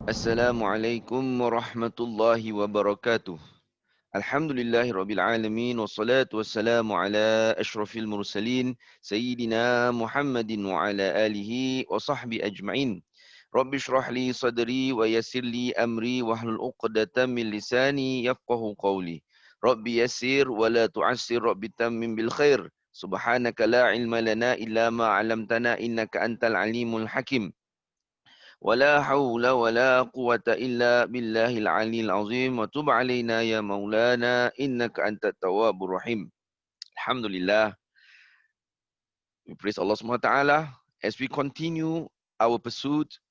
Assalamualaikum warahmatullahi wabarakatuh. Alhamdulillahi rabbil alamin wassalatu wassalamu ala asyrafil mursalin sayyidina Muhammadin wa ala alihi wa sahbi ajma'in. Rabbi shrah li sadri wa yassir li amri wahlul 'uqdatam min lisani yafqahu qawli. Rabbi yassir wa la tu'assir rabbi tammim bil khair. Subhanaka la ilma lana illa ma 'allamtana innaka antal alimul hakim. ولا حول ولا قوة إلا بالله العلي العظيم وتب علينا يا مولانا إنك أنت التواب الرحيم. Alhamdulillah, we praise Allah Subhanahu wa Taala as we continue our pursuit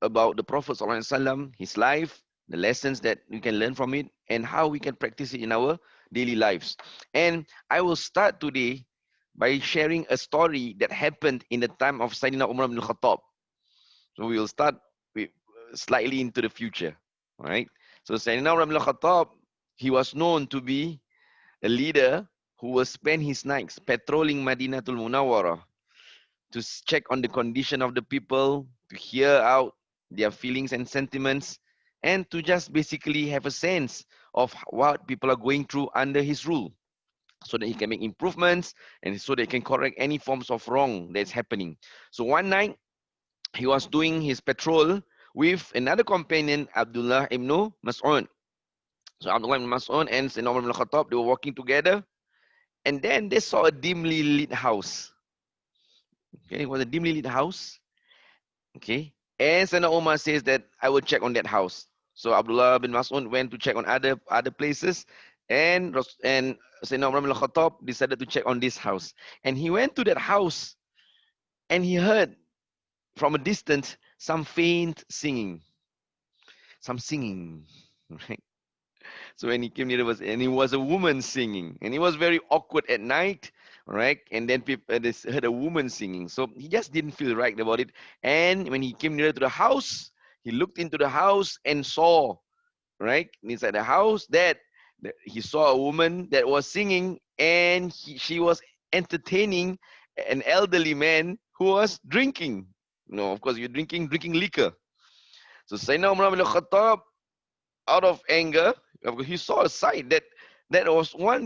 about the Prophet Sallallahu Alaihi Wasallam, his life, the lessons that we can learn from it, and how we can practice it in our daily lives. And I will start today by sharing a story that happened in the time of Sayyidina Umar bin Khattab. So we will start with slightly into the future. All right. So Sayyidina Umar bin Khattab, he was known to be a leader who will spend his nights patrolling Madinatul Munawwarah to check on the condition of the people, to hear out their feelings and sentiments, and to just basically have a sense of what people are going through under his rule, so that he can make improvements and so they can correct any forms of wrong that's happening. So one night he was doing his patrol with another companion, Abdullah ibn Mas'ud. So Abdullah ibn Mas'ud and Sayyidina Umar ibn Khattab, they were walking together, and then they saw a dimly lit house. Okay, it was a dimly lit house. Okay, and Sayyidina Umar says that I will check on that house. So Abdullah bin Mas'ud went to check on other places, and Sayyidina Umar ibn Khattab decided to check on this house. And he went to that house, and he heard from a distance some faint singing, some singing. Right? So when he came near, and it was a woman singing, and it was very awkward at night, right? And then people they heard a woman singing, so he just didn't feel right about it. And when he came near to the house, he looked into the house and saw, right, inside the house, that he saw a woman that was singing, and she was entertaining an elderly man who was drinking. No, of course, you're drinking liquor. So Sayyidina Umar bin Khattab, out of anger, he saw a sight that was one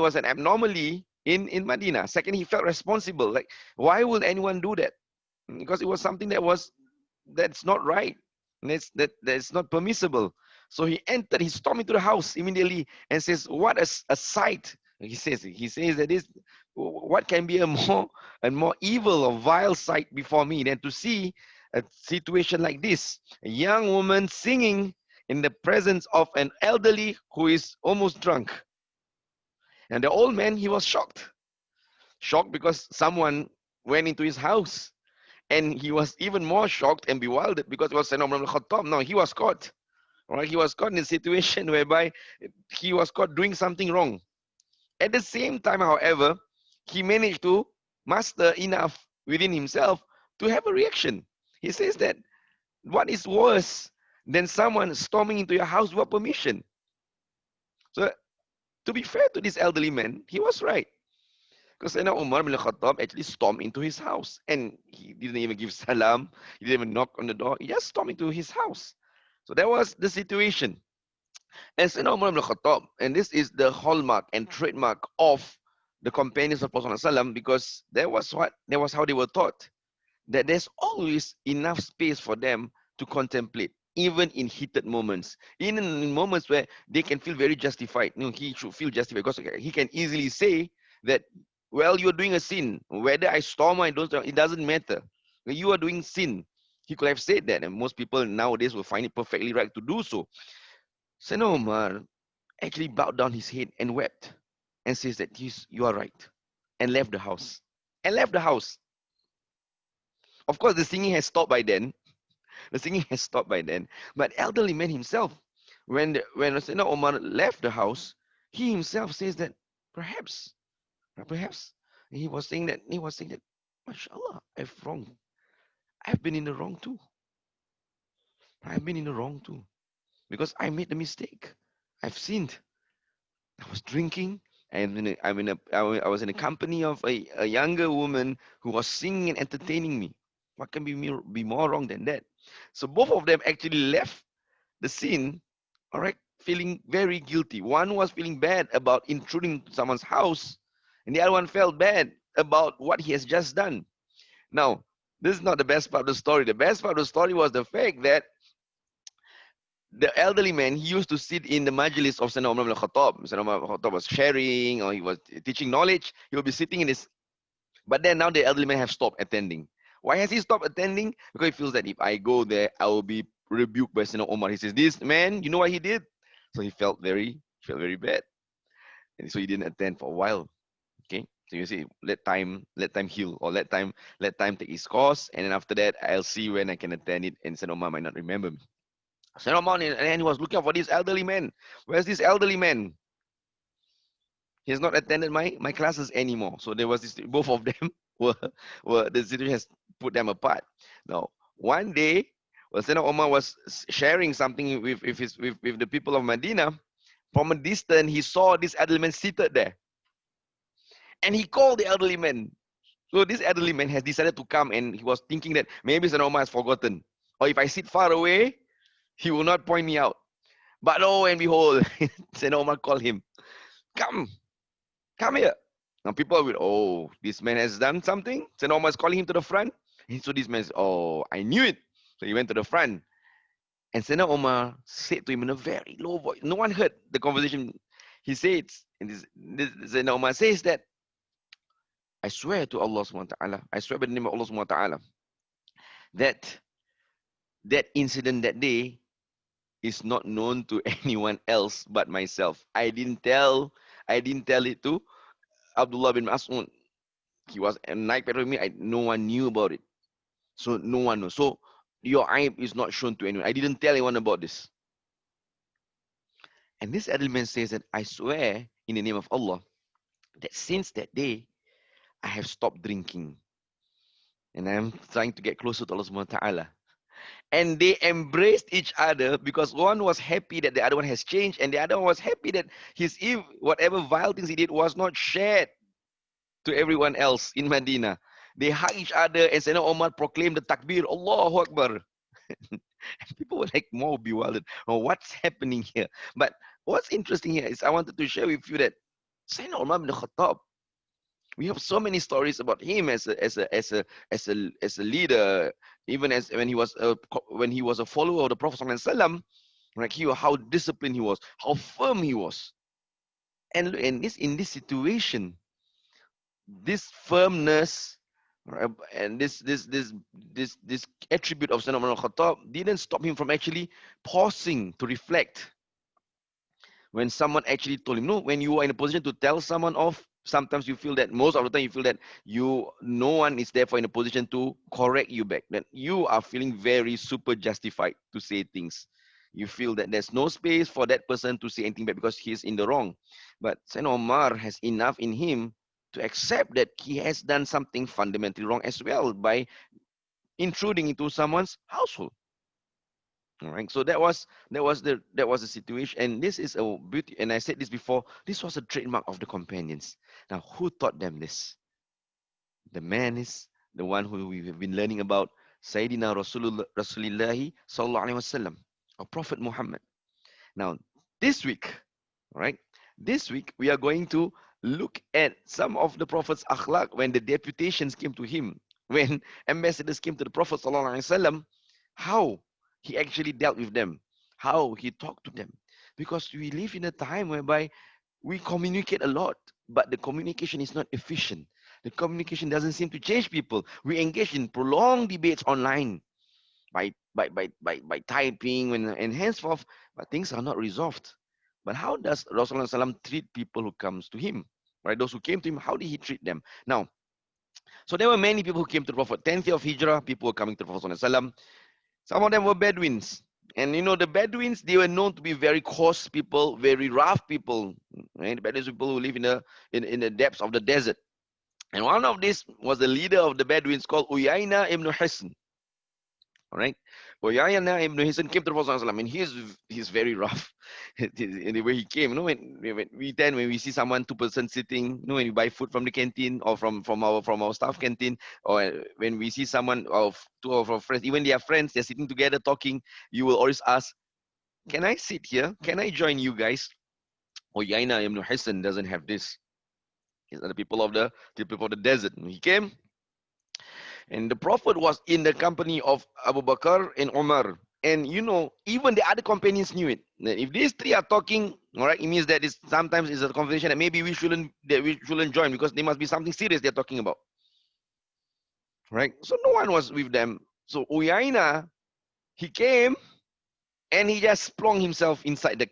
was an abnormality in Medina. Second, he felt responsible. Like, why would anyone do that? Because it was something that's not right. And that's not permissible. So he entered, he stormed into the house immediately and says, "What a sight!" He says that this, what can be a more evil or vile sight before me than to see a situation like this? A young woman singing in the presence of an elderly who is almost drunk. And the old man, he was shocked because someone went into his house. And he was even more shocked and bewildered because it was Sayyidina Umar ibn Khattab. No, he was caught. Right? He was caught in a situation whereby he was caught doing something wrong. At the same time, however, he managed to muster enough within himself to have a reaction. He says that what is worse than someone storming into your house without permission? So, to be fair to this elderly man, he was right. Because Sayyidina Umar bin Khattab actually stormed into his house, and he didn't even give salam, he didn't even knock on the door, he just stormed into his house. So that was the situation. And Sayyidina Umar bin Khattab, and this is the hallmark and trademark of the companions of Prophet ﷺ, because that was how they were taught, that there's always enough space for them to contemplate, even in heated moments, even in moments where they can feel very justified. He should feel justified because he can easily say that, well, you're doing a sin. Whether I storm or I don't storm, it doesn't matter. You are doing sin. He could have said that, and most people nowadays will find it perfectly right to do so. Sayyidina Umar actually bowed down his head and wept and says that you are right, and left the house. And left the house. Of course, the singing has stopped by then. The singing has stopped by then. But elderly man himself, when Sayyidina Umar left the house, he himself says that perhaps, perhaps he was saying that, mashallah, I've been in the wrong too. I've been in the wrong too. Because I made the mistake. I've sinned. I was drinking. I was in a company of a younger woman who was singing and entertaining me. What can be more wrong than that? So both of them actually left the scene, all right, feeling very guilty. One was feeling bad about intruding to someone's house, and the other one felt bad about what he has just done. Now, this is not the best part of the story. The best part of the story was the fact that the elderly man, he used to sit in the majlis of Sayyidina Umar ibn Khattab. Sayyidina Umar ibn Khattab was sharing or he was teaching knowledge. He will be sitting in this. But then now the elderly man have stopped attending. Why has he stopped attending? Because he feels that if I go there, I will be rebuked by Sayyidina Umar. He says, this man, you know what he did? So he felt very bad. And so he didn't attend for a while. Okay. So you see, let time heal, or let time take its course. And then after that, I'll see when I can attend it. And Sayyidina Umar might not remember me. Sayyidina Umar, and he was looking for this elderly man. Where's this elderly man? He has not attended my classes anymore. So there was this, both of them were the situation has put them apart. Now, one day, when Sayyidina Umar was sharing something with the people of Medina, from a distance, he saw this elderly man seated there. And he called the elderly man. So this elderly man has decided to come, and he was thinking that maybe Sayyidina Umar has forgotten. Or if I sit far away, he will not point me out. But lo and behold, Sayyidina Umar called him. Come, come here. Now people will, oh, this man has done something. Sayyidina Umar is calling him to the front. And so this man says, oh, I knew it. So he went to the front. And Sayyidina Umar said to him in a very low voice. No one heard the conversation. He says, and Sayyidina Umar says that, I swear to Allah subhanahu wa ta'ala, I swear by the name of Allah subhanahu wa ta'ala, that that incident that day is not known to anyone else but myself. I didn't tell it to Abdullah bin Mas'ud. He was a night patrol with me. No one knew about it. So no one knows. So your aib is not shown to anyone. I didn't tell anyone about this. And this element says that I swear in the name of Allah that since that day, I have stopped drinking. And I'm trying to get closer to Allah subhanahu wa ta'ala. And they embraced each other because one was happy that the other one has changed, and the other one was happy that his whatever vile things he did was not shared to everyone else in Medina. They hugged each other, and Sayyidina Umar proclaimed the takbir, Allahu Akbar. And people were like more bewildered. Oh, what's happening here? But what's interesting here is I wanted to share with you that Sayyidina Umar bin Khattab, we have so many stories about him as a leader, even as when he was a follower of the Prophet ﷺ, like how disciplined he was, how firm he was. And in this situation, this firmness, right, and this attribute of Sayyidina Umar al-Khattab didn't stop him from actually pausing to reflect. When someone actually told him, no, when you are in a position to tell someone off, sometimes you feel that, most of the time you feel that no one is therefore in a position to correct you back, that you are feeling very super justified to say things. You feel that there's no space for that person to say anything back because he's in the wrong. But Sayyidina Umar has enough in him to accept that he has done something fundamentally wrong as well by intruding into someone's household. All right, so that was the situation, and this is a beauty. And I said this before. This was a trademark of the companions. Now, who taught them this? The man is the one who we have been learning about, Sayyidina Rasulillahi Sallallahu Alaihi Wasallam, or Prophet Muhammad. Now, this week, all right, this week we are going to look at some of the Prophet's akhlaq when the deputations came to him, when ambassadors came to the Prophet Sallallahu Alaihi Wasallam, how he actually dealt with them, how he talked to them. Because we live in a time whereby we communicate a lot, but the communication is not efficient. The communication doesn't seem to change people. We engage in prolonged debates online by typing and henceforth, but things are not resolved. But how does Rasulullah SAW treat people who comes to him? Right, those who came to him, how did he treat them? Now, so there were many people who came to the Prophet. 10th year of Hijrah, people were coming to the Prophet SAW. Some of them were Bedouins. And you know, the Bedouins, they were known to be very coarse people, very rough people. Right? The Bedouins people who live in the depths of the desert. And one of these was the leader of the Bedouins called Uyaynah Ibn Hisn. All right. Uyaynah Ibn Hisn came to the Prophet ﷺ, and he's very rough. In the way he came, when we see someone, two-person sitting, when we buy food from the canteen or from our staff canteen, or when we see someone of two of our friends, even their friends, they're sitting together talking, you will always ask, "Can I sit here? Can I join you guys?" Uyaynah Ibn Hisn doesn't have this. He's the people of the desert. He came, and the Prophet was in the company of Abu Bakr and Umar. And even the other companions knew it. That if these three are talking, all right, it means that sometimes it's a conversation that maybe we shouldn't join, because there must be something serious they're talking about. Right? So no one was with them. So Uyaynah, he came and he just plunged himself inside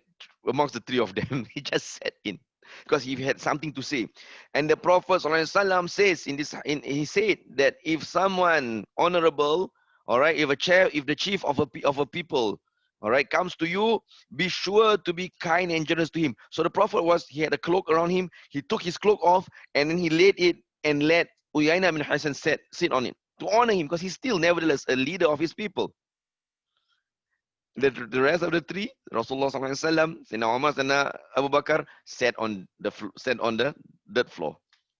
amongst the three of them. He just sat in because he had something to say. And the Prophet ﷺ says he said that if someone honorable, all right, if the chief of a people, all right, comes to you, be sure to be kind and generous to him. So the Prophet he had a cloak around him. He took his cloak off and then he laid it and let Uyaynah bin Hisn sit on it to honor him, because he's still nevertheless a leader of his people. The rest of the three, Rasulullah SAW, Sayyidina Umar, Sayyidina Abu Bakr, sat on the dirt floor.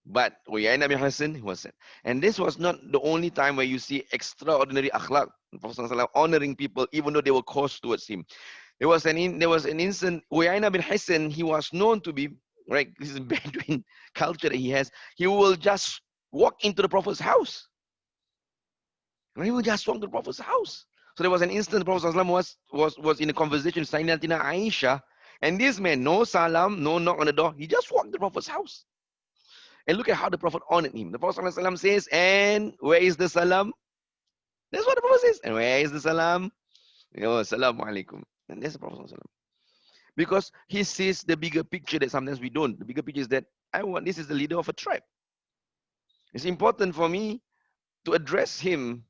But Uyaynah bin Hisn was set. And this was not the only time where you see extraordinary akhlaq. The Prophet ﷺ honoring people even though they were coarse towards him. There was an instant, Uyaynah bin Hisn, he was known to be, right, this is Bedouin culture that he has. He will just walk into the Prophet's house. And he will just walk to the Prophet's house. So there was an instant the Prophet was in a conversation with Sayyidatina Aisha, and this man, no salam, no knock on the door, he just walked to the Prophet's house. And look at how the Prophet honored him. The Prophet ﷺ says, and where is the salam? That's what the Prophet says. And where is the salam? Assalamu alaikum. And that's the Prophet ﷺ. Because he sees the bigger picture that sometimes we don't. The bigger picture is that this is the leader of a tribe. It's important for me to address him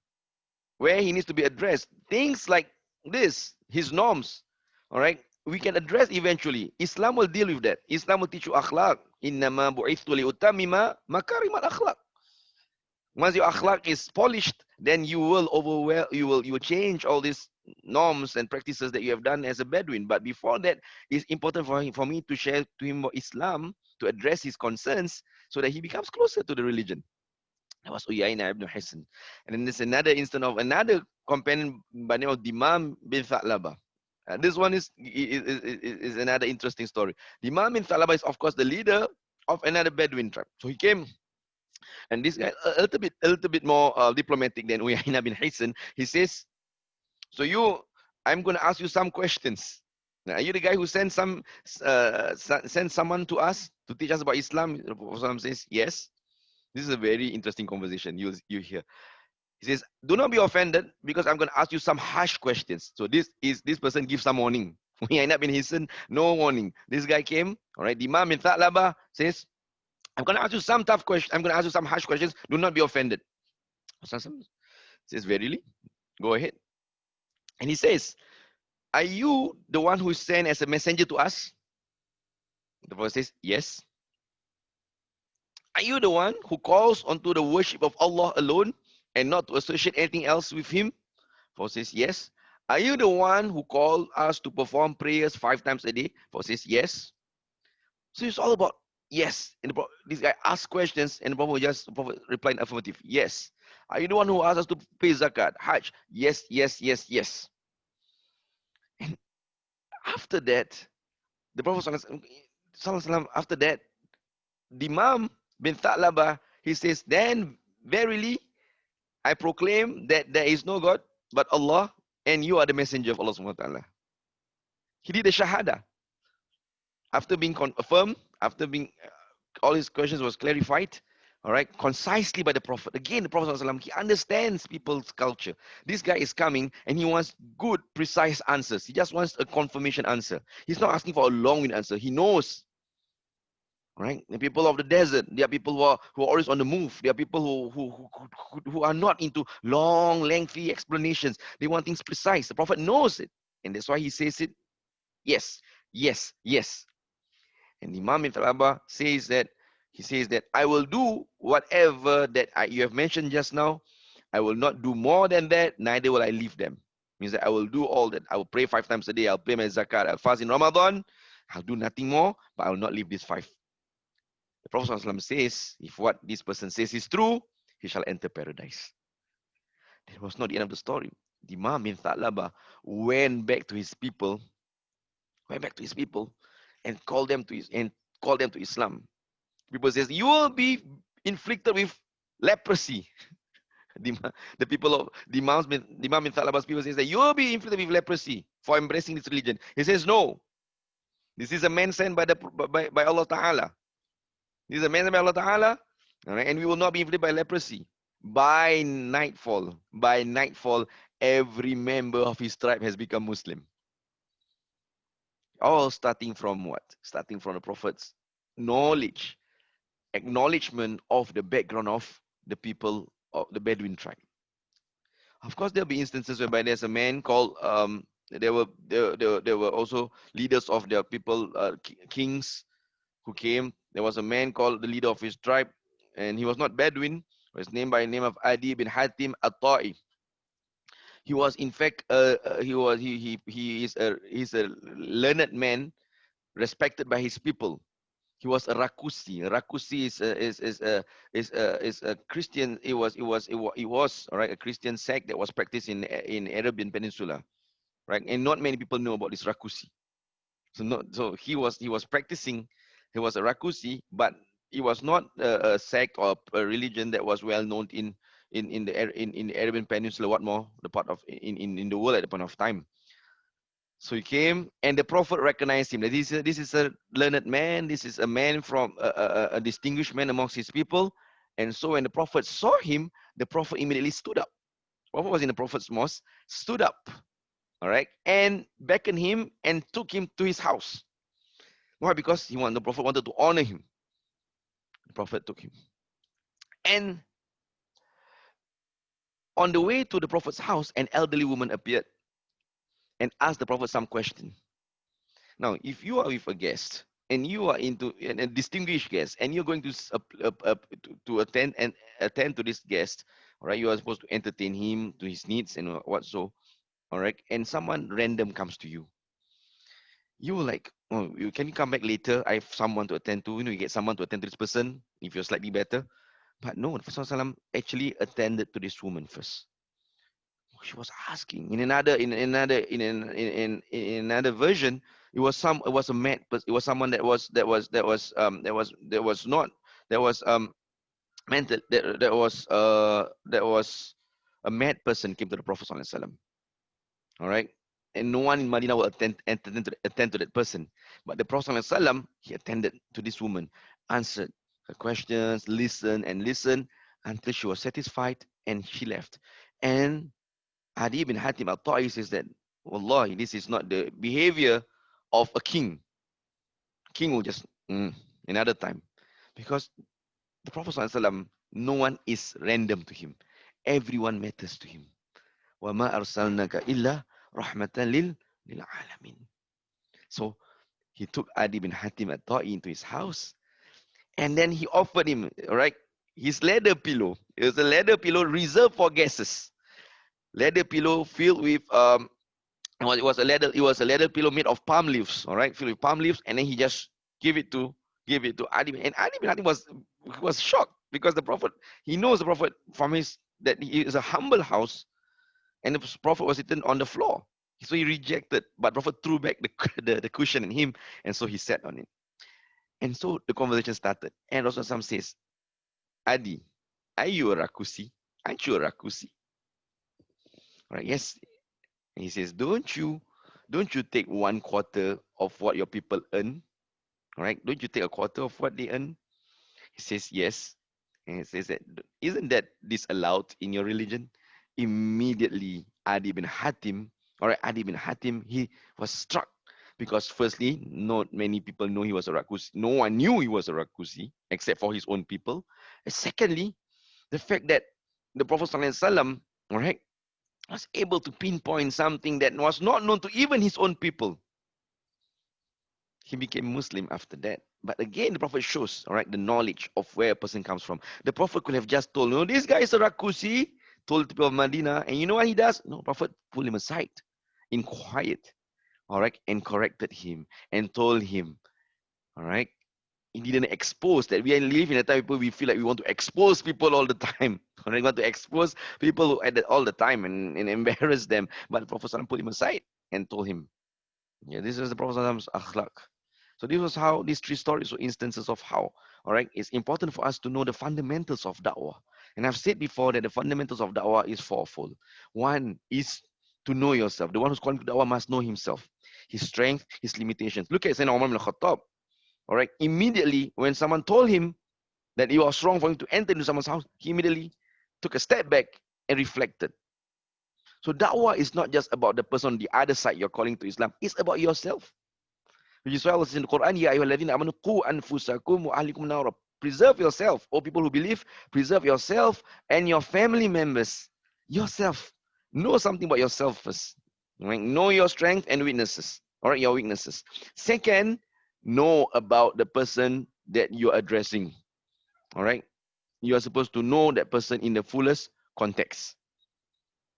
where he needs to be addressed. Things like this, his norms, all right, we can address eventually. Islam will deal with that. Islam will teach you akhlaq. Innama bu'ithtu li'utammima makarimal akhlaq. Once your akhlaq is polished, then you will change all these norms and practices that you have done as a Bedouin. But before that, it's important for me to share to him Islam, to address his concerns, so that he becomes closer to the religion. That was Uyaynah ibn Hisn. And then there's another instance of another companion by the name of Dimam bin Thalaba. This one is another interesting story. Dimam bin Thalaba is, of course, the leader of another Bedouin tribe. So he came, and this guy a little bit more diplomatic than Uyaynah bin Hisn. He says, I'm going to ask you some questions. Now, are you the guy who sent someone to us to teach us about Islam? The Prophet says, yes. This is a very interesting conversation you hear. He says, do not be offended because I'm going to ask you some harsh questions. So this person gives some warning. Uyaynah bin Hisn, no warning. This guy came, all right, Dimam bin Thalaba says, I'm going to ask you some tough questions. I'm going to ask you some harsh questions. Do not be offended. Says, verily, go ahead. And he says, are you the one who is sent as a messenger to us? The Prophet says, yes. Are you the one who calls onto the worship of Allah alone and not to associate anything else with Him? Prophet says, yes. Are you the one who called us to perform prayers 5 times a day? Prophet says, yes. So it's all about yes. And this guy asked questions, and the Prophet replied in affirmative, yes. Are you the one who asked us to pay zakat, Hajj? Yes, yes, yes, yes. And after that, the Prophet after that, Dimam bin Thalaba, he says, then verily I proclaim that there is no God but Allah, and you are the messenger of Allah subhanahu wa ta'ala. He did the shahada. After being confirmed, after being all his questions was clarified, all right, concisely by the Prophet. Again, the Prophet ﷺ, he understands people's culture. This guy is coming and he wants good, precise answers. He just wants a confirmation answer. He's not asking for a long-winded answer. He knows. Right? The people of the desert, they are people who are always on the move. They are people who are not into long, lengthy explanations. They want things precise. The Prophet knows it. And that's why he says it. Yes, yes, yes. And Imam bin Thalaba says that, I will do whatever that you have mentioned just now. I will not do more than that, neither will I leave them. Means that I will do all that. I will pray 5 times a day. I'll pay my zakat. I'll fast in Ramadan. I'll do nothing more, but I will not leave these 5. The Prophet ﷺ says, if what this person says is true, he shall enter paradise. That was not the end of the story. Dimam bin Thalaba went back to his people, and called them to Islam. People says, you will be inflicted with leprosy. The people of Dimam bin Thalaba's people says that you will be inflicted with leprosy for embracing this religion. He says, no. This is a man sent by Allah Ta'ala. This is a man sent by Allah Ta'ala, all right, and we will not be inflicted by leprosy. By nightfall, every member of his tribe has become Muslim. All starting from what? Starting from the Prophet's knowledge, acknowledgement of the background of the people of the Bedouin tribe. Of course, there'll be instances whereby there's a man called there were also leaders of their people, kings who came. There was a man called the leader of his tribe, and he was not Bedouin. His name by the name of Adi bin Hatim at-Ta'i. He was in fact he's a learned man, respected by his people. He was a Rakusi. Rakusi is a Christian. It was all right, a Christian sect that was practiced in Arabian Peninsula, right? And not many people know about this Rakusi. So he was practicing. He was a Rakusi, but it was not a sect or a religion that was well known in the Arabian Peninsula. What more, the part of in the world at the point of time. So he came, and the Prophet recognized him. That this is a learned man. This is a man from a distinguished man amongst his people. And so when the Prophet saw him, the Prophet immediately stood up. The Prophet was in the Prophet's mosque, stood up, all right, and beckoned him and took him to his house. Why? Because the Prophet wanted to honor him. The Prophet took him. And on the way to the Prophet's house, an elderly woman appeared and asked the Prophet some question. Now, if you are with a guest and you are into a distinguished guest and you're going to attend to this guest, all right, you are supposed to entertain him to his needs and what so, all right, and someone random comes to you, you will like, oh, can you come back later? I have someone to attend to. You get someone to attend to this person if you're slightly better. But no, the Prophet ﷺ actually attended to this woman first. She was asking in another version. It was a mad person. It was someone that was not that was mental that was a mad person came to the Prophet ﷺ. All right, and no one in Medina will attend to that person. But the Prophet ﷺ, he attended to this woman, answered her questions, listened until she was satisfied, and she left. And Adi bin Hatim al-Ta'i says that, Wallahi, this is not the behavior of a king. King will just, another time. Because the Prophet ﷺ, no one is random to him. Everyone matters to him. وَمَا أَرْسَلْنَاكَ إِلَّا رَحْمَةً لِلْعَالَمِينَ. So he took Adi bin Hatim al-Ta'i into his house, and then he offered him, right, his leather pillow. It was a leather pillow reserved for guests. Leather pillow filled with it was a leather pillow made of palm leaves, all right, filled with palm leaves, and then he just gave it to Adi. And Adi bin Hatim was shocked because the Prophet, he knows the Prophet from that he is a humble house, and the Prophet was sitting on the floor. So he rejected, but Prophet threw back the cushion in him, and so he sat on it. And so the conversation started. And Rasulullah says, Adi, are you a Rakusi? Aren't you a Rakusi? All right, yes. And he says, don't you take 1/4 of what your people earn? All right, don't you take 1/4 of what they earn? He says, yes. And he says that, isn't that disallowed in your religion? Immediately, Adi bin Hatim, he was struck because firstly, not many people know he was a Rakusi. No one knew he was a Rakusi except for his own people. And secondly, the fact that the Prophet ﷺ, all right, was able to pinpoint something that was not known to even his own people. He became Muslim after that. But again, the Prophet shows, all right, the knowledge of where a person comes from. The Prophet could have just told, no, this guy is a Rakusi. told the people of Medina, and you know what he does? No, Prophet pulled him aside in quiet, all right, and corrected him and told him, all right, he didn't expose that. We live in a time where we feel like we want to expose people all the time. We want to expose people at all the time and embarrass them. But the Prophet ﷺ put him aside and told him, yeah, this is the Prophet ﷺ's akhlaq. So this was how these three stories were instances of how, all right, it's important for us to know the fundamentals of da'wah. And I've said before that the fundamentals of da'wah is fourfold. One is to know yourself. The one who's calling to da'wah must know himself, his strength, his limitations. Look at Sayyidina Umar bin Khattab. All right, immediately when someone told him that it was wrong for him to enter into someone's house, he immediately took a step back and reflected. So da'wah is not just about the person on the other side you're calling to Islam. It's about yourself. Which is why Allah says in the Quran, Ya ayyuhalladhina amanu qu anfusakum wa ahlikum nara. Preserve yourself, O people who believe, preserve yourself and your family members. Yourself. Know something about yourself first. Right? Know your strength and weaknesses. All right, your weaknesses. Second, know about the person that you're addressing. All right. You are supposed to know that person in the fullest context.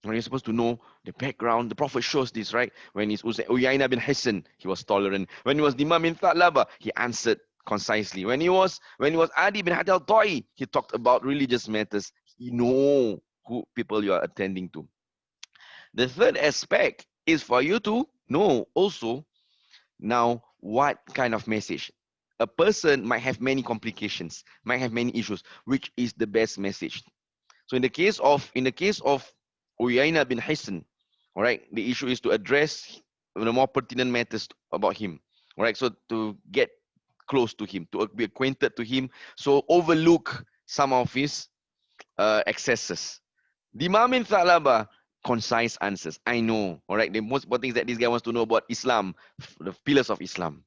You're supposed to know the background. The Prophet shows this, right? When he's Uyaynah Bin Hisn, he was tolerant. When he was Dimam bin Hisn, he answered concisely. When he was Adi bin Hatim al-Ta'i, he talked about religious matters. You know who people you are attending to. The third aspect is for you to know also now what kind of message. A person might have many complications, might have many issues. Which is the best message? So in the case of Uyaynah bin Hisn, all right, the issue is to address the more pertinent matters about him. All right, so to get close to him, to be acquainted to him, so overlook some of his excesses. Dimam bin Hisn, concise answers. I know, all right, the most important thing is that this guy wants to know about Islam, the pillars of Islam.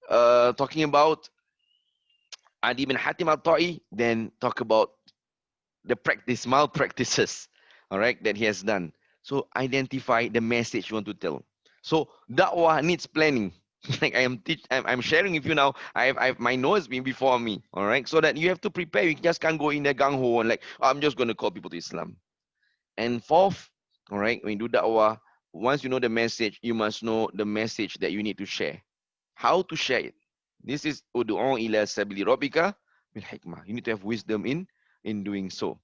Talking about Adi bin Hatim al-Ta'i, then talk about the malpractices, all right, that he has done. So identify the message you want to tell. So da'wah needs planning. Like I'm sharing with you now. I have my notes being before me, all right, so that you have to prepare. You just can't go in there gung ho and like, oh, I'm just going to call people to Islam. And fourth, all right, when you do da'wah, once you know the message, you must know the message that you need to share. How to share it? This is ud'u ila sabili rabbika bil hikmah. You need to have wisdom in doing so.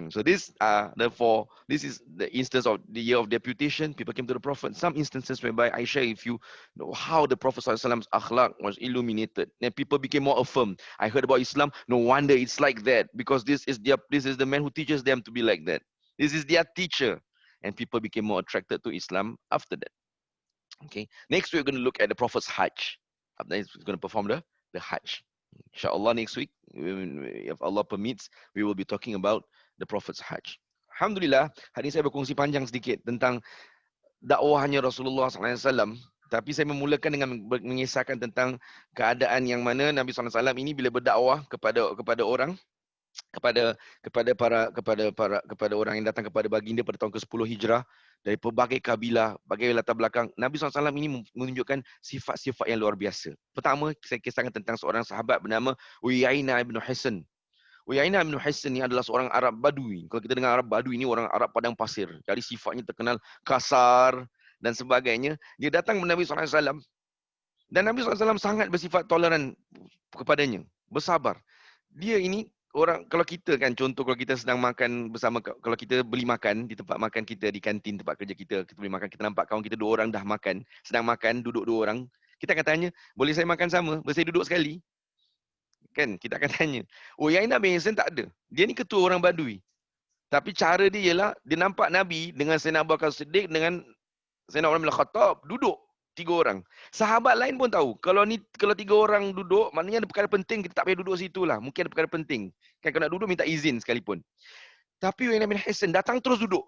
So this therefore this is the instance of the year of deputation. People came to the Prophet. Some instances whereby I share with you, how the Prophet ﷺ's akhlaq was illuminated, and people became more affirmed. I heard about Islam. No wonder it's like that, because this is the man who teaches them to be like that. This is their teacher, and people became more attracted to Islam after that. Okay. Next we're going to look at the Prophet's Hajj. After he's going to perform the Hajj. InsyaAllah next week, if Allah permits, we will be talking about the Prophet's Hajj. Alhamdulillah, hari ini saya berkongsi panjang sedikit tentang dakwahnya Rasulullah SAW. Tapi saya memulakan dengan mengisahkan tentang keadaan yang mana Nabi SAW ini bila berdakwah kepada orang, kepada orang yang datang kepada baginda pada tahun ke-10 Hijrah dari pelbagai kabilah, berbagai latar belakang. Nabi SAW ini menunjukkan sifat-sifat yang luar biasa. Pertama, saya kisahkan tentang seorang sahabat bernama Uyaynah Bin Hisn. Uyaynah Bin Hisn ini adalah seorang Arab Badui. Kalau kita dengar Arab Badui ini orang Arab padang pasir. Jadi sifatnya terkenal kasar dan sebagainya. Dia datang kepada Nabi SAW dan Nabi SAW sangat bersifat toleran kepadanya, bersabar. Dia ini orang, kalau kita kan, contoh kalau kita sedang makan bersama, kalau kita beli makan di tempat makan kita, di kantin tempat kerja kita, kita beli makan, kita nampak kawan kita 2 orang dah makan, sedang makan, duduk 2 orang, kita akan tanya, boleh saya makan sama? Boleh saya duduk sekali? Kan, kita akan tanya. Uyaynah bin Hisn tak ada. Dia ni ketua orang Badui. Tapi cara dia ialah, dia nampak Nabi dengan Sayyidina Abu Bakar Siddiq dengan Sayyidina Umar bin Khattab duduk 3 orang. Sahabat lain pun tahu, kalau 3 orang duduk, maknanya ada perkara penting, kita tak payah duduk situ lah. Mungkin ada perkara penting. Kan kalau nak duduk minta izin sekalipun. Tapi Uyaynah bin Hisn datang terus duduk.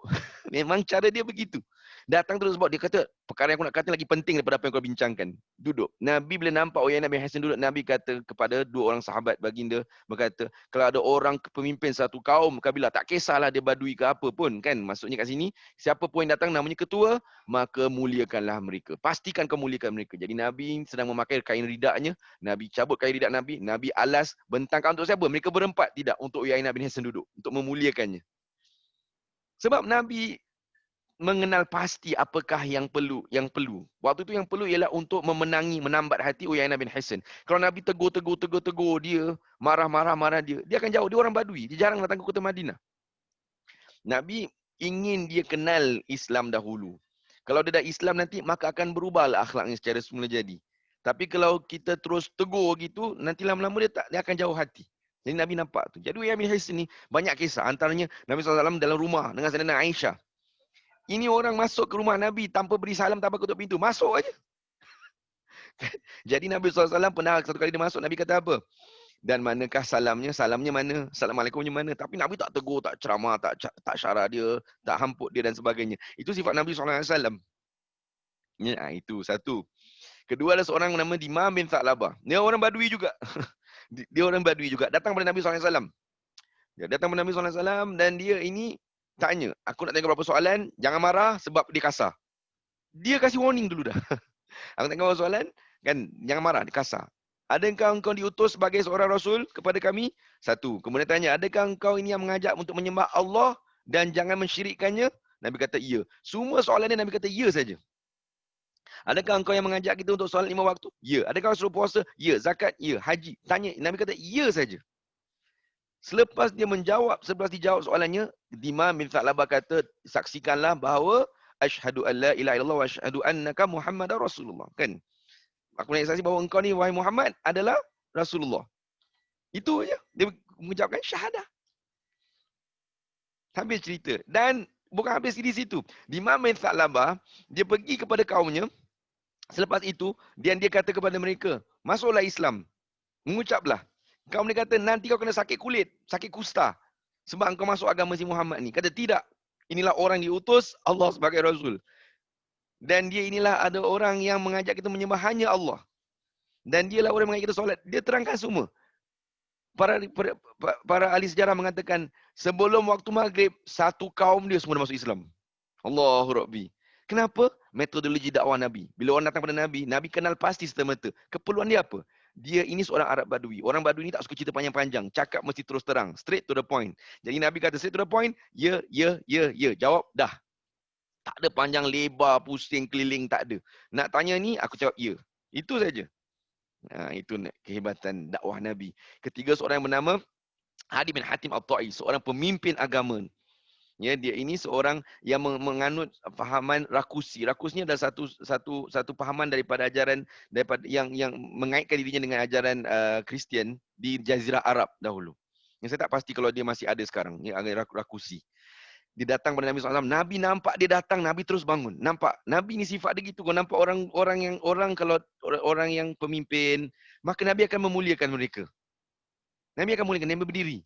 Memang cara dia begitu. Datang terus sebab dia kata, perkara yang aku nak kata lagi penting daripada apa yang kau bincangkan. Duduk. Nabi bila nampak Uyaynah bin Hisn duduk, Nabi kata kepada dua orang sahabat baginda, berkata, kalau ada orang pemimpin satu kaum, kabilah, tak kisahlah dia badui ke apa pun, kan? Maksudnya kat sini, siapa pun yang datang namanya ketua, maka muliakanlah mereka. Pastikan kau muliakan mereka. Jadi Nabi sedang memakai kain ridaknya, Nabi cabut kain ridak Nabi, Nabi alas, bentangkan untuk siapa? Mereka berempat. Tidak, untuk Uyaynah bin Hisn duduk, untuk memuliakannya. Sebab Nabi mengenal pasti apakah yang perlu. Waktu itu yang perlu ialah untuk menambat hati Uyaynah bin Hisn. Kalau Nabi tegur dia, marah dia akan jauh. Dia orang badui, dia jarang datang ke kota Madinah. Nabi ingin dia kenal Islam dahulu. Kalau dia dah Islam nanti, maka akan berubahlah akhlaknya secara semula jadi. Tapi kalau kita terus tegur gitu, nanti lama-lama dia akan jauh hati. Jadi Nabi nampak tu. Jadi Uyaynah bin Hisn ni banyak kisah. Antaranya Nabi SAW dalam rumah dengan Sayyidatina Aisyah. Ini orang masuk ke rumah Nabi tanpa beri salam, tanpa ketuk pintu. Masuk aja. Jadi Nabi SAW pernah satu kali dia masuk, Nabi kata apa? Dan manakah salamnya? Salamnya mana? Assalamualaikumnya mana? Tapi Nabi tak tegur, tak ceramah, tak syarah dia, tak hamput dia dan sebagainya. Itu sifat Nabi SAW. Ya, itu satu. Kedua ada seorang nama Dimam bin Hisn. Dia orang badui juga. Dia orang badui juga. Datang kepada Nabi SAW. Dia datang kepada Nabi SAW dan dia ini tanya, aku nak tanya beberapa soalan, jangan marah sebab dia kasar. Dia kasih warning dulu dah. Aku tanya beberapa soalan, kan, jangan marah, dia kasar. Adakah engkau diutus sebagai seorang rasul kepada kami? Satu. Kemudian tanya, adakah engkau ini yang mengajak untuk menyembah Allah dan jangan mensyirikkannya? Nabi kata, ya. Semua soalan dia Nabi kata, ya saja. Adakah engkau yang mengajak kita untuk solat 5 waktu? Ya. Adakah suruh puasa? Ya. Zakat? Ya. Haji? Tanya. Nabi kata, ya saja. Selepas dia dijawab soalannya, Dimam bin Hisn kata, saksikanlah bahawa asyhadu an la ilaha illallah wa asyhadu annaka Muhammadar Rasulullah. Kan? Aku nak saksi bahawa engkau ni, wahai Muhammad, adalah Rasulullah. Itu aja. Dia mengucapkan syahadah. Habis cerita. Dan bukan habis di situ. Dimam bin Hisn dia pergi kepada kaumnya. Selepas itu, dia kata kepada mereka, masuklah Islam. Mengucaplah. Kaum dia kata, nanti kau kena sakit kulit, sakit kusta. Sebab engkau masuk agama si Muhammad ni. Kata, tidak. Inilah orang diutus Allah sebagai Rasul. Dan dia inilah ada orang yang mengajak kita menyembah hanya Allah. Dan dialah orang yang mengajak kita solat. Dia terangkan semua. Para ahli sejarah mengatakan, sebelum waktu Maghrib, satu kaum dia semua dah masuk Islam. Allahu Rabbi. Kenapa? Metodologi dakwah Nabi. Bila orang datang pada Nabi, Nabi kenal pasti serta-merta. Keperluan dia apa? Dia ini seorang Arab Badui. Orang Badui ni tak suka cerita panjang-panjang. Cakap mesti terus terang. Straight to the point. Jadi Nabi kata straight to the point. Ya. Jawab dah. Tak ada panjang lebar, pusing, keliling. Tak ada. Nak tanya ni, aku jawab ya. Itu saja. Itu kehebatan dakwah Nabi. Ketiga seorang yang bernama Hatim bin Hatim, seorang pemimpin agama. Ya, dia ini seorang yang menganut fahaman rakusi. Rakus ni adalah satu fahaman daripada ajaran yang mengaitkan dirinya dengan ajaran Kristian di Jazirah Arab dahulu. Yang saya tak pasti kalau dia masih ada sekarang. Ni agak rakusi. Dia datang pada Nabi SAW. Nabi nampak dia datang, Nabi terus bangun. Nampak? Nabi ni sifat dia gitu. Kalau nampak orang yang pemimpin, maka Nabi akan memuliakan mereka. Nabi akan memuliakan, Nabi berdiri.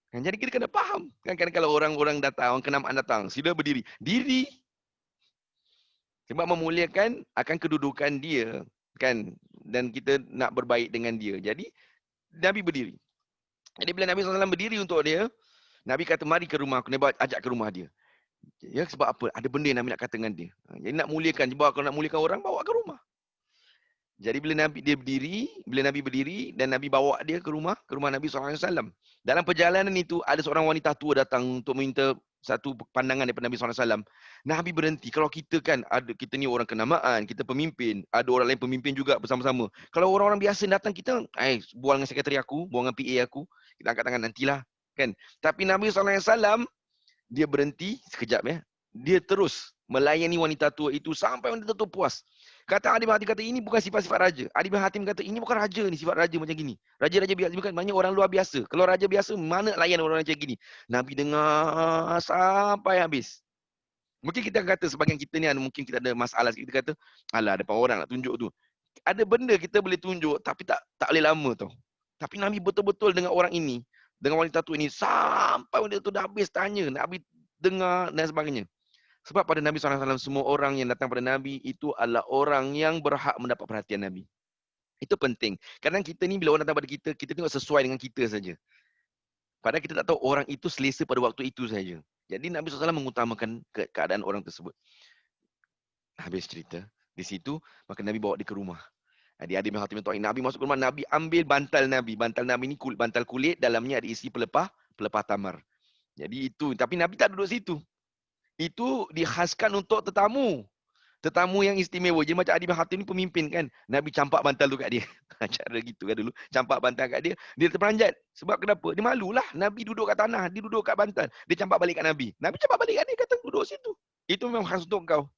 Jadi kita kena faham. Kan kalau orang-orang datang, orang kenamaan datang, sila berdiri. Diri. Sebab memuliakan akan kedudukan dia. Kan? Dan kita nak berbaik dengan dia. Jadi, Nabi berdiri. Jadi bila Nabi SAW berdiri untuk dia, Nabi kata, mari ke rumah aku. Nabi ajak ke rumah dia. Ya, sebab apa? Ada benda yang Nabi nak kata dengan dia. Jadi nak muliakan. Kalau nak muliakan orang, bawa ke rumah. Jadi bila Nabi berdiri dan Nabi bawa dia ke rumah Nabi SAW. Dalam perjalanan itu ada seorang wanita tua datang untuk minta satu pandangan daripada Nabi SAW. Nabi berhenti. Kalau kita kan kita ni orang kenamaan, kita pemimpin, ada orang lain pemimpin juga bersama-sama. Kalau orang-orang biasa datang kita, bual dengan sekretari aku, bual dengan PA aku, kita angkat tangan nantilah, kan. Tapi Nabi SAW dia berhenti sekejap ya. Dia terus melayani wanita tua itu sampai wanita tua puas. Kata Adi bin Hatim kata ini bukan sifat-sifat raja. Adi bin Hatim kata ini bukan raja ni, sifat raja macam gini. Raja-raja biasa bukan, maknanya orang luar biasa. Kalau raja biasa mana layan orang macam gini. Nabi dengar sampai habis. Mungkin kita kata sebagian kita ni mungkin kita ada masalah sikit, kita kata alah depan orang nak tunjuk tu. Ada benda kita boleh tunjuk tapi tak boleh lama tau. Tapi Nabi betul-betul dengan orang ini, dengan wanita tu ini sampai wanita tu dah habis tanya, Nabi dengar dan sebagainya. Sebab pada Nabi SAW, semua orang yang datang pada Nabi itu adalah orang yang berhak mendapat perhatian Nabi. Itu penting. Kadang kita ni bila orang datang pada kita, kita tengok sesuai dengan kita saja. Padahal kita tak tahu orang itu selesa pada waktu itu saja. Jadi Nabi SAW mengutamakan keadaan orang tersebut. Habis cerita. Di situ, maka Nabi bawa dia ke rumah. Adik-adik bin Hatim, Nabi masuk ke rumah, Nabi ambil bantal Nabi. Bantal Nabi ni bantal kulit, dalamnya ada isi pelepah tamar. Jadi itu, tapi Nabi tak duduk situ. Itu dikhaskan untuk tetamu. Tetamu yang istimewa. Jadi macam adik bin Hatim ni pemimpin kan. Nabi campak bantal tu kat dia. Cara gitu kan dulu. Campak bantal kat dia. Dia terperanjat. Sebab kenapa? Dia malulah. Nabi duduk kat tanah. Dia duduk kat bantal. Dia campak balik kat Nabi. Nabi campak balik kat dia. Kata duduk situ. Itu memang khas untuk kau.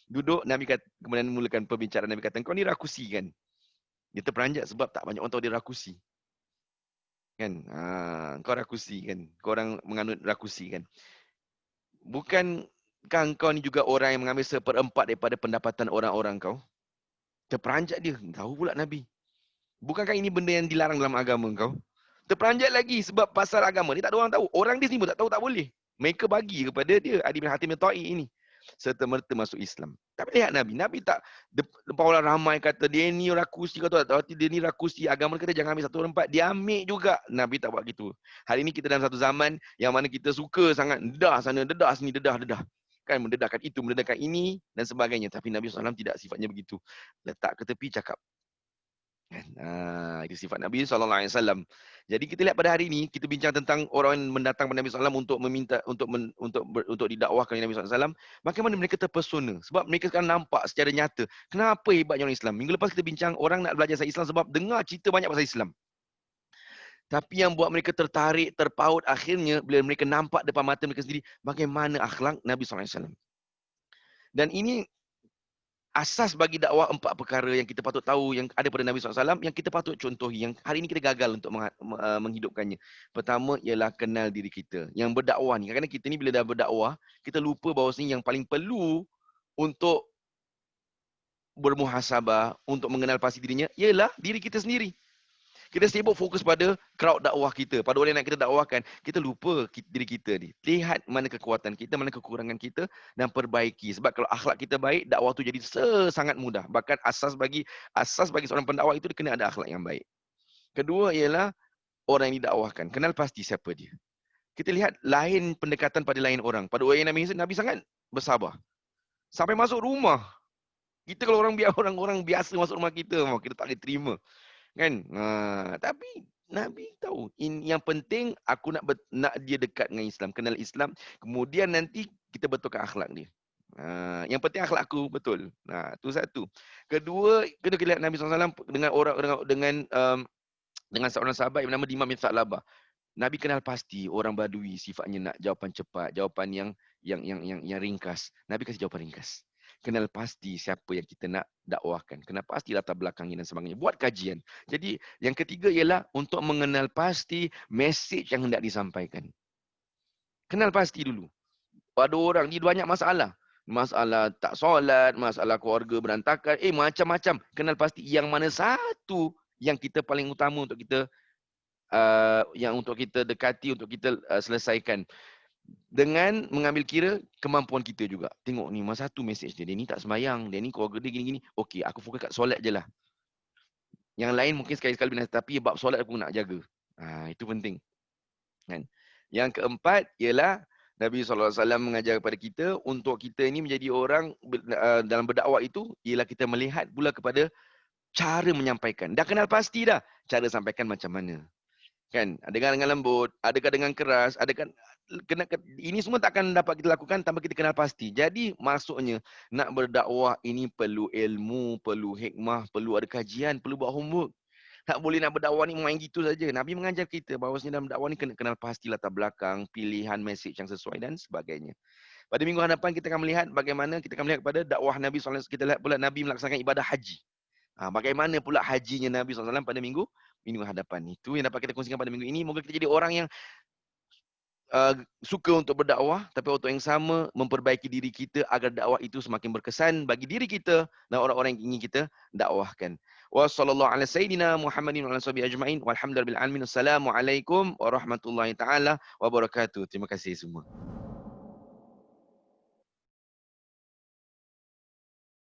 Duduk, Nabi kata, kemudian mulakan perbincangan. Nabi kata, kau ni rakusi kan? Dia terperanjat sebab tak banyak orang tahu dia rakusi. Kan? Kau rakusi kan? Kau orang menganut rakusi kan? Bukankah kau ni juga orang yang mengambil 1/4 daripada pendapatan orang-orang kau? Terperanjat dia. Tahu pula Nabi. Bukankah ini benda yang dilarang dalam agama kau? Terperanjat lagi sebab pasal agama ni tak ada orang tahu. Orang dia sendiri pun tak tahu, tak boleh. Mereka bagi kepada dia, Adi bin Hatim ini. Serta-merta masuk Islam. Tapi lihat Nabi. Nabi tak, lepas orang ramai kata, dia ni rakusi, kau tahu tak? Dia ni rakusi. Agama kata jangan ambil 1/4. Dia ambil juga. Nabi tak buat gitu. Hari ini kita dalam satu zaman yang mana kita suka sangat dedah sana, dedah sini, dedah. Kan mendedahkan itu, mendedahkan ini dan sebagainya. Tapi Nabi SAW tidak sifatnya begitu. Letak ke tepi, cakap. Itu sifat Nabi SAW. Jadi kita lihat pada hari ini, kita bincang tentang orang yang mendatang kepada Nabi SAW untuk meminta, untuk didakwahkan oleh Nabi SAW. Bagaimana mereka terpesona. Sebab mereka sekarang nampak secara nyata. Kenapa hebatnya orang Islam? Minggu lepas kita bincang, orang nak belajar pasal Islam sebab dengar cerita banyak pasal Islam. Tapi yang buat mereka tertarik, terpaut akhirnya, bila mereka nampak depan mata mereka sendiri, bagaimana akhlak Nabi SAW. Dan ini asas bagi dakwah 4 perkara yang kita patut tahu yang ada pada Nabi SAW yang kita patut contohi, yang hari ini kita gagal untuk menghidupkannya. Pertama ialah kenal diri kita. Yang berdakwah ni, kadang-kadang kita ni bila dah berdakwah, kita lupa bahawasanya yang paling perlu untuk bermuhasabah, untuk mengenal pasti dirinya, ialah diri kita sendiri. Kita sibuk fokus pada crowd dakwah kita, pada orang yang nak kita dakwahkan. Kita lupa diri kita ni. Lihat mana kekuatan kita, mana kekurangan kita dan perbaiki. Sebab kalau akhlak kita baik, dakwah tu jadi sangat mudah. Bahkan asas bagi seorang pendakwah itu dia kena ada akhlak yang baik. Kedua ialah orang yang didakwahkan. Kenal pasti siapa dia. Kita lihat lain pendekatan pada lain orang. Pada Uyaynah Bin Hisn, Nabi sangat bersabar. Sampai masuk rumah. Kita kalau orang biasa masuk rumah kita tak boleh terima. Kan? Tapi Nabi tahu yang penting aku nak dia dekat dengan Islam, kenal Islam, kemudian nanti kita betulkan akhlak dia. Yang penting akhlak aku betul. Itu satu. Kedua, kita lihat Nabi SAW dengan seorang sahabat yang bernama Dimam bin Hisn. Nabi kenal pasti orang Badui sifatnya nak jawapan cepat, jawapan yang ringkas. Nabi kasih jawapan ringkas. Kenal pasti siapa yang kita nak dakwahkan. Kenal pasti latar belakangnya dan sebagainya. Buat kajian. Jadi yang ketiga ialah untuk mengenal pasti mesej yang hendak disampaikan. Kenal pasti dulu. Pada orang ni banyak masalah. Masalah tak solat, masalah keluarga berantakan, macam-macam. Kenal pasti yang mana satu yang kita paling utama untuk kita dekati, untuk kita selesaikan. Dengan mengambil kira kemampuan kita juga. Tengok ni, masa satu mesej dia. Dia ni tak sembahyang. Dia ni keluarga dia gini-gini. Okey, aku fokus kat solat je lah. Yang lain mungkin sekali-sekala binasa. Tapi bab solat aku nak jaga. Itu penting. Kan? Yang keempat ialah Nabi SAW mengajar kepada kita untuk kita ini menjadi orang dalam berdakwah itu ialah kita melihat pula kepada cara menyampaikan. Dah kenal pasti dah. Cara sampaikan macam mana. Kan? Adakah dengan lembut, adakah dengan keras, adakah ini semua takkan dapat kita lakukan tanpa kita kenal pasti. Jadi maksudnya nak berdakwah ini perlu ilmu, perlu hikmah, perlu ada kajian, perlu buat homework. Tak boleh nak berdakwah ni main gitu saja. Nabi mengajar kita bahawa dalam dakwah ni kena kenal pasti latar belakang, pilihan mesej yang sesuai dan sebagainya. Pada minggu hadapan kita akan melihat bagaimana kita akan melihat kepada dakwah Nabi SAW. Kita lihat pula Nabi melaksanakan ibadah haji. Bagaimana pula hajinya Nabi SAW pada minggu hadapan. Itu yang dapat kita kongsikan pada minggu ini. Moga kita jadi orang yang suka untuk berdakwah, tapi waktu yang sama memperbaiki diri kita agar dakwah itu semakin berkesan bagi diri kita dan orang-orang yang ingin kita dakwahkan. Wa sallallahu ala sayyidina Muhammadin wa ala sahbihi ajma'in walhamdulillahi rabbil alamin. Assalamualaikum warahmatullahi taala wabarakatuh. Terima kasih semua.